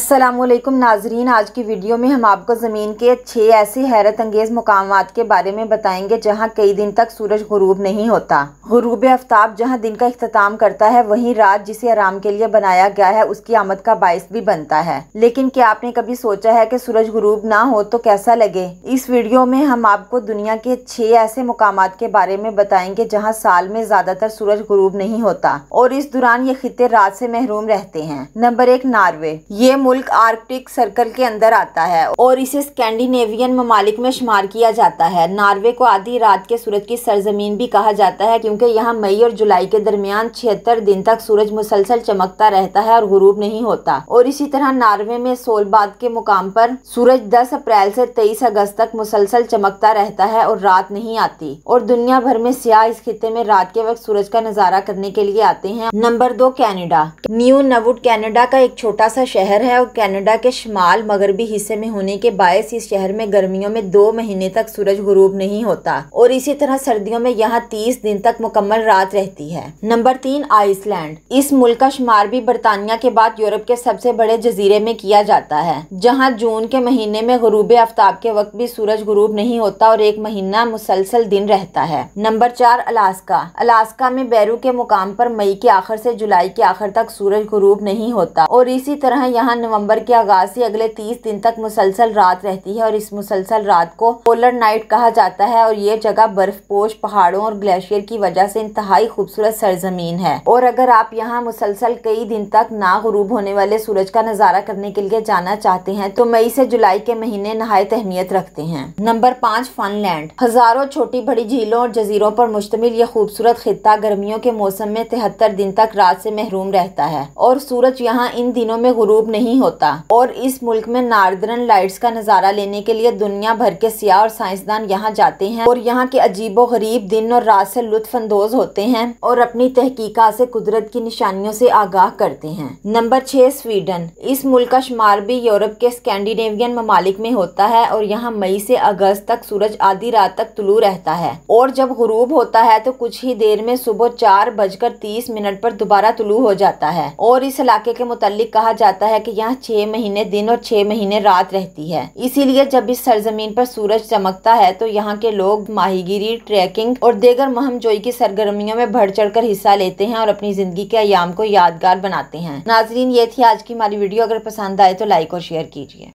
अस्सलाम वालेकुम नाजरीन, आज की वीडियो में हम आपको ज़मीन के 6 ऐसे हैरत अंगेज़ मुकामात के बारे में बताएंगे जहां कई दिन तक सूरज गुरूब नहीं होता। गुरूब आफ्ताब जहां दिन का इख्तिताम करता है, वहीं रात जिसे आराम के लिए बनाया गया है उसकी आमद का बाइस भी बनता है। लेकिन क्या आपने कभी सोचा है कि सूरज गुरूब ना हो तो कैसा लगे? इस वीडियो में हम आपको दुनिया के 6 ऐसे मुकामात के बारे में बताएंगे जहाँ साल में ज्यादातर सूरज गुरूब नहीं होता और इस दौरान ये खित्ते रात से महरूम रहते हैं। Number 1, Norway. ये मुल्क आर्कटिक सर्कल के अंदर आता है और इसे स्कैंडिनेवियन ममालिक में शुमार किया जाता है। नॉर्वे को आधी रात के सूरज की सरजमीन भी कहा जाता है क्योंकि यहाँ मई और जुलाई के दरमियान 76 दिन तक सूरज मुसलसल चमकता रहता है और गुरूब नहीं होता। और इसी तरह नॉर्वे में सोलबाद के मुकाम पर सूरज 10 अप्रैल से 23 अगस्त तक मुसलसल चमकता रहता है और रात नहीं आती। और दुनिया भर में सियाह इस खित्ते में रात के वक्त सूरज का नजारा करने के लिए आते हैं। Number 2, Canada. न्यू नवुड कनाडा का एक छोटा सा शहर है और कनाडा के शुमाल मगरबी हिस्से में होने के बायस इस शहर में गर्मियों में 2 महीने तक सूरज गुरूब नहीं होता और इसी तरह सर्दियों में यहाँ 30 दिन तक मुकम्मल रात रहती है। Number 3, Iceland. इस मुल्क का शुमार भी बरतानिया के बाद यूरोप के सबसे बड़े जजीरे में किया जाता है, जहाँ जून के महीने में गुरूब आफ्ताब के वक्त भी सूरज गुरूब नहीं होता और 1 महीना मुसलसल दिन रहता है। Number 4, Alaska. अलास्का में बैरू के मुकाम पर मई के आखिर से जुलाई के आखिर तक सूरज गुरूब नहीं होता और इसी तरह यहाँ नवंबर के आगाज से अगले 30 दिन तक मुसलसल रात रहती है और इस मुसलसल रात को पोलर नाइट कहा जाता है। और ये जगह बर्फपोश पहाड़ों और ग्लेशियर की वजह से इंतहाई खूबसूरत सरजमीन है। और अगर आप यहाँ मुसलसल कई दिन तक ना गुरूब होने वाले सूरज का नजारा करने के लिए जाना चाहते हैं तो मई से जुलाई के महीने नहायत अहमियत रखते हैं। Number 5, Finland. हजारों छोटी बड़ी झीलों और जजीरों पर मुश्तमिल ये खूबसूरत खित्ता गर्मियों के मौसम में 73 दिन तक रात से महरूम रहता है और सूरज यहाँ इन दिनों में गुरूब नहीं होता। और इस मुल्क में नॉर्दर्न लाइट्स का नजारा लेने के लिए दुनिया भर के सियाह और साइंसदान यहाँ जाते हैं और यहाँ के अजीबो गरीब दिन और रात से लुत्फ अंदोज होते हैं और अपनी तहकीकात से कुदरत की निशानियों से आगाह करते हैं। Number 6, Sweden. इस मुल्क का शुमार भी यूरोप के स्कैंडिनेवियन ममालिक में होता है और यहाँ मई से अगस्त तक सूरज आधी रात तक तुलू रहता है और जब गुरूब होता है तो कुछ ही देर में सुबह 4:30 पर दोबारा तुलू हो जाता है। और इस इलाके के मुतालिक कहा जाता है कि यहाँ 6 महीने दिन और 6 महीने रात रहती है। इसीलिए जब इस सरजमीन पर सूरज चमकता है तो यहाँ के लोग माहीगिरी, ट्रैकिंग और दीगर महमजोई की सरगर्मियों में बढ़ चढ़ कर हिस्सा लेते हैं और अपनी जिंदगी के अयाम को यादगार बनाते हैं। नाजरीन, ये थी आज की हमारी वीडियो। अगर पसंद आए तो लाइक और शेयर कीजिए।